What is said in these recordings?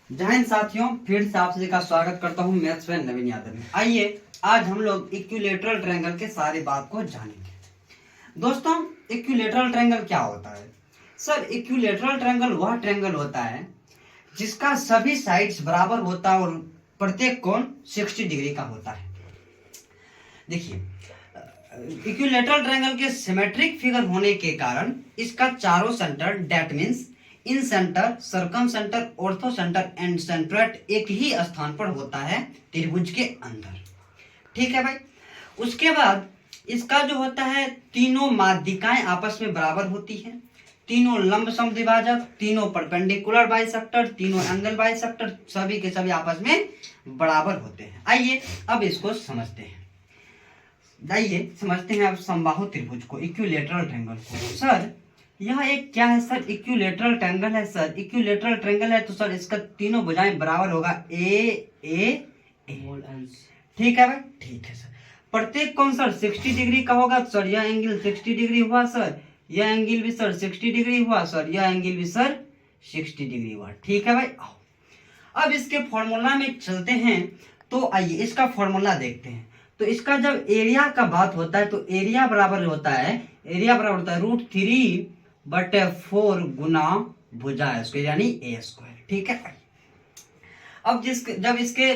जय हिंद साथियों, फिर से आप सभी का स्वागत करता हूं मैथ्स फ्रेंड नवीन यादव में। आइए आज हम लोग इक्विलेटरल ट्रायंगल के सारी बात को जानेंगे। दोस्तों, इक्विलेटरल ट्रायंगल क्या होता है? सर, इक्विलेटरल ट्रायंगल वह ट्रायंगल होता है जिसका सभी साइड्स बराबर होता है और प्रत्येक कोण 60 डिग्री का होता है। देखिए, इक्विलेटरल ट्रायंगल के सिमेट्रिक फिगर होने के कारण इसका चारों centre, that means in centre, circum centre, ortho centre and centroid एक ही स्थान पर होता है त्रिभुज के अंदर। ठीक है भाई। उसके बाद इसका जो होता है, तीनों माध्यिकाएं आपस में बराबर होती है, तीनों लंब समद्विभाजक, तीनों परपेंडिकुलर बाइसेक्टर, तीनों एंगल बाइसेक्टर सभी के सभी आपस में बराबर होते हैं। आइए अब इसको समझते हैं। अब समबाहु त्रिभुज को, इक्विलेटरल ट्रायंगल को। सर, यह एक क्या है सर? इक्विलेटरल ट्रायंगल है सर। इक्विलेटरल ट्रायंगल है तो सर इसका तीनों भुजाएं बराबर होगा, ए ए ए। ठीक है भाई, ठीक है सर। प्रत्येक कोण सर 60 डिग्री का होगा सर। यह एंगल 60 डिग्री हुआ सर, यह एंगल भी सर 60 डिग्री हुआ सर, यह एंगल भी सर 60 डिग्री हुआ। ठीक है भाई। आओ अब इसके फॉर्मूला में चलते हैं। तो आइए इसका फॉर्मूला देखते हैं। तो इसका जब एरिया का बात होता है तो एरिया बराबर होता है √3/4 गुना भुजा स्क्वायर यानी ए स्क्वायर। ठीक है। अब जब इसके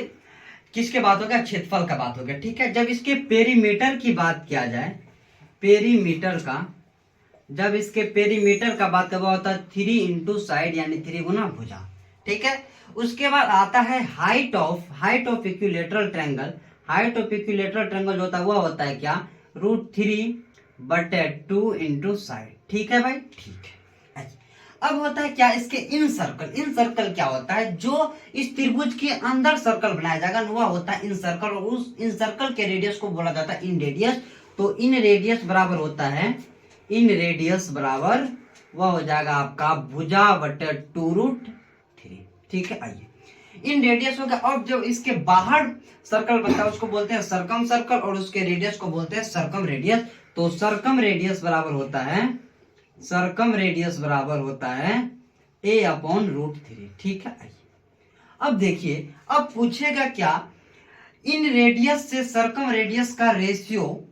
किसके बात हो गया? क्षेत्रफल का बात हो गया। ठीक है। जब इसके पेरीमीटर की बात किया जाए, जब इसके पेरीमीटर का बात करवा होता है 3 इंटू साइड यानी 3 गुना भुजा। ठीक है। उसके बाद आता है height of equilateral triangle. Height of equilateral triangle जो होता है वह होता है क्या? √3/2 इंटू साइड। ठीक है भाई, ठीक है। अब होता है क्या? इसके इन सर्कल क्या होता है? जो इस त्रिभुज के अंदर सर्कल बनाया जाएगा वह होता है इन सर्कल, और उस इन सर्कल के रेडियस को बोला जाता है इन रेडियस। तो इन रेडियस बराबर होता है, इन रेडियस बराबर वह हो जाएगा आपका भुजा/2√3। ठीक है। आइए इन रेडियस हो गया। और जो इसके बाहर सर्कल बनता है उसको बोलते हैं सर्कम सर्कल, और उसके रेडियस को बोलते हैं सर्कम रेडियस। तो सर्कम रेडियस बराबर होता है a/√3। ठीक है। आइए अब देखिए, अब पूछेगा क्या? इन रेडियस से सर्कम रेडियस का रेशियो,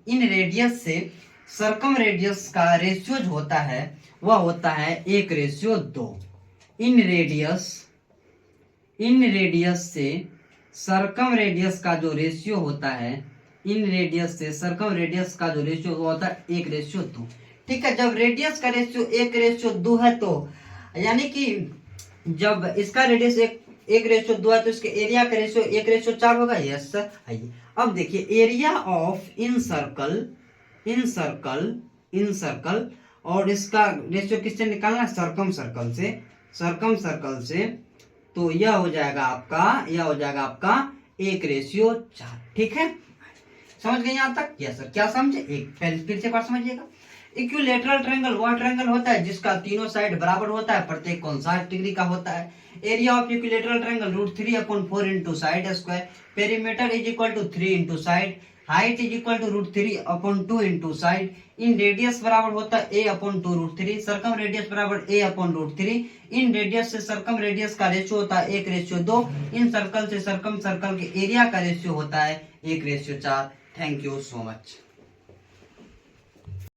जो होता है वह होता है 1:2। इन रेडियस से सर्कम रेडियस का जो रेशियो होता है, वो होता है 1:2। ठीक है। जब रेडियस का रेशियो 1:2 है तो यानी कि जब इसका रेडियस 1:2 है तो इसके एरिया का रेशियो 1:4 होगा। Yes sir. आइए अब देखिए, एरिया ऑफ इन सर्कल और इसका रेशियो किससे निकालना है? सर्कम सर्कल से। तो यह हो जाएगा आपका 1:4। ठीक है। समझ गए यहाँ तक? Yes sir. क्या समझे? एक फिर से एक बार समझिएगा। इक्विलेटरल ट्रायंगल वह ट्रायंगल होता है जिसका तीनों साइड बराबर होता है, प्रत्येक कोण 60 डिग्री का होता है। Area of equilateral triangle √3/4 into side square. Perimeter = 3 into side. Height √3/2 into side. In radius बराबर होता है a/2√3। सर्कम रेडियस बराबर a/√3। इन रेडियस से सर्कम रेडियस का रेशियो होता है 1:2। इन सर्कल से सर्कम सर्कल के एरिया का रेशियो होता है 1:4। Thank you so much.